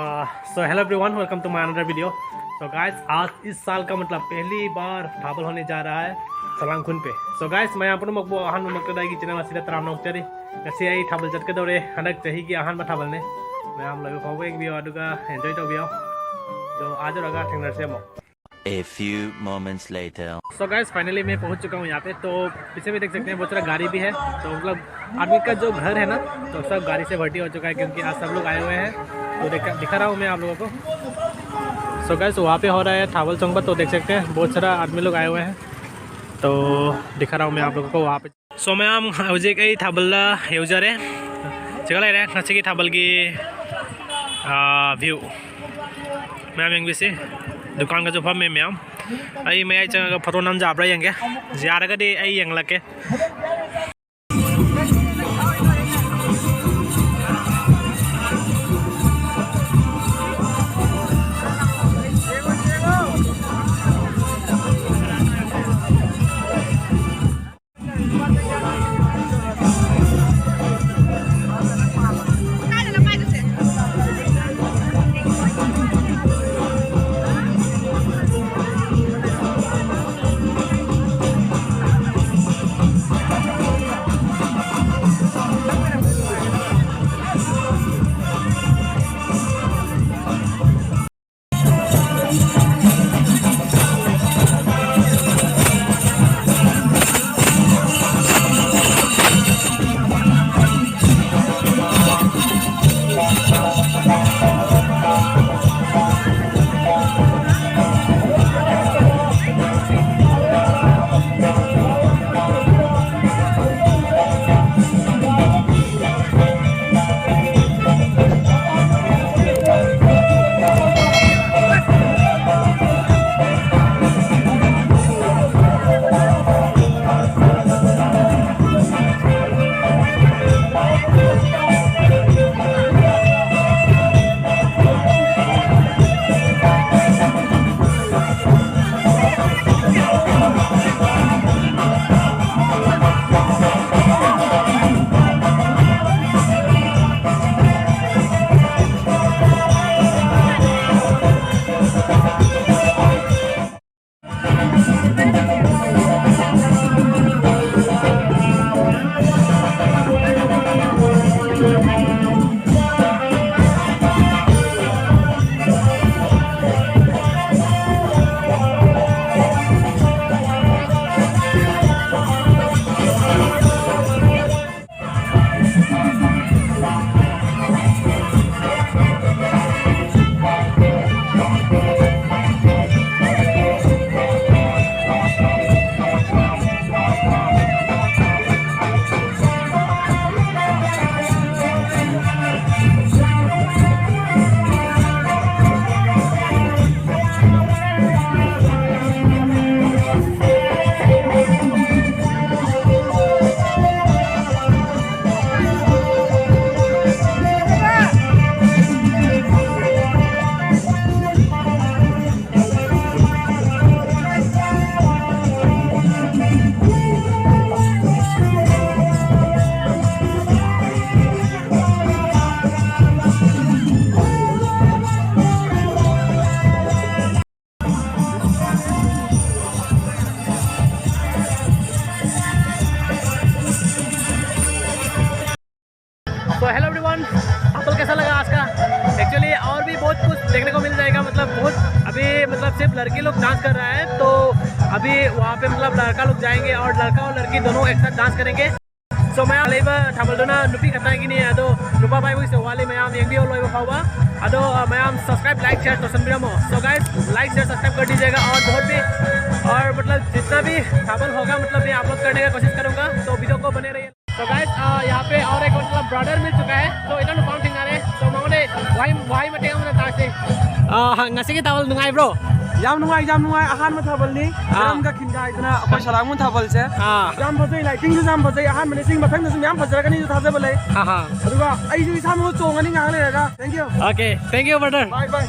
So hello everyone, welcome to my another video. So guys, आज इस साल का मतलब पहली बार थाबल होने जा रहा है सलांगखुन पे। सो गाइस, मैं आपको मकबो अहान मकदाई चैनल से तराम नौकरी नसी आई थाबल जट के दौरे हनक चाही की अहान थाबल ने मैं हम लोग फाव एक बियो अदुगा एंजॉय तो बियो तो आज रगा ठेंगनर से मो। A few moments later. So guys, finally मैं पहुंच चुका हूं यहाँ पे। तो पीछे भी देख सकते हैं बहुत सारा गाड़ी भी है। तो मतलब आदमी का जो घर है ना, तो सब गाड़ी से भर्ती हो चुका है क्योंकि आज सब लोग आए हुए हैं। तो दिखा रहा हूँ मैं आप लोगों को। सो गाइस, वहाँ पे हो रहा है थाबल चंगबा। तो देख सकते हैं बहुत सारा आदमी लोग आए हुए हैं। तो दिखा रहा हूँ मैं आप लोगों को वहाँ पे। सो मैं हम हौजिक आई थाबल हेउजारे चला रहे नची की थाबल की व्यू मैम यंग से दुकान का जो फम में मैम आई मैं आई चंगा फोटो नाम जाबरा यंगे जारगा दे आई यंग लके। तो हेलो एवरीवन, आपको कैसा लगा आज का? एक्चुअली और भी बहुत कुछ देखने को मिल जाएगा। मतलब बहुत अभी मतलब सिर्फ लड़के लोग डांस कर रहा है। तो अभी वहाँ पे मतलब लड़का लोग जाएंगे और लड़का और लड़की दोनों एक साथ डांस करेंगे। सो मैं लेबा थाबलदोना नुपी कथा गिनी अदो नुपा बाई हुई से वाले मैं आम यंगी और लोइबा फावा अदो मैं आम सब्सक्राइब लाइक शेयर तो संबिरमो। So guys, like share subscribe कर दीजिएगा और बहुत भी और मतलब जितना भी थाबल होगा मतलब मैं अपलोड करने का कोशिश करूँगा। तो वीडियो को बने रहिए। तो गाइस, यहाँ पे और एक मतलब ब्रदर मिल चुका है। तो इधर नुपाम ठेंगारे तो मांगने वाई मटेगा मतलब तासे ngasi kita awal nungai bro yam nungai ahan ma thabal ni ram ka khinda itna akoi salang mun thabal se yam bajai lighting ju jam bajai ahan mane sing mathang na yam bajara kani ju thaja balai aduga ai ju isa mo chongani ngang le ga thank you. Okay, thank you brother. Bye bye.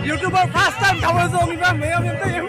YouTuber first time kamu zoom iba meyo minta ya.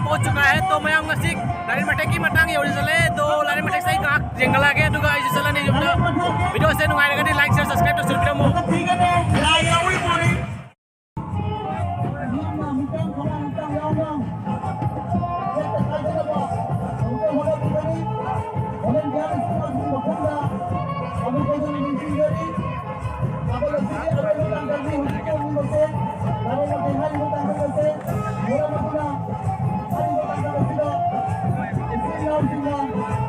पहुंच चुका है तो मैं आऊँगा सिक लारी मटेक की मटांग ये चले तो लारी मटेक से कहाँ जंगल आ गया तो गाइस चला नहीं जुड़ा वीडियो से नुआएगा नहीं लाइक शेयर सब्सक्राइब तो वीडियो मो Terima kasih.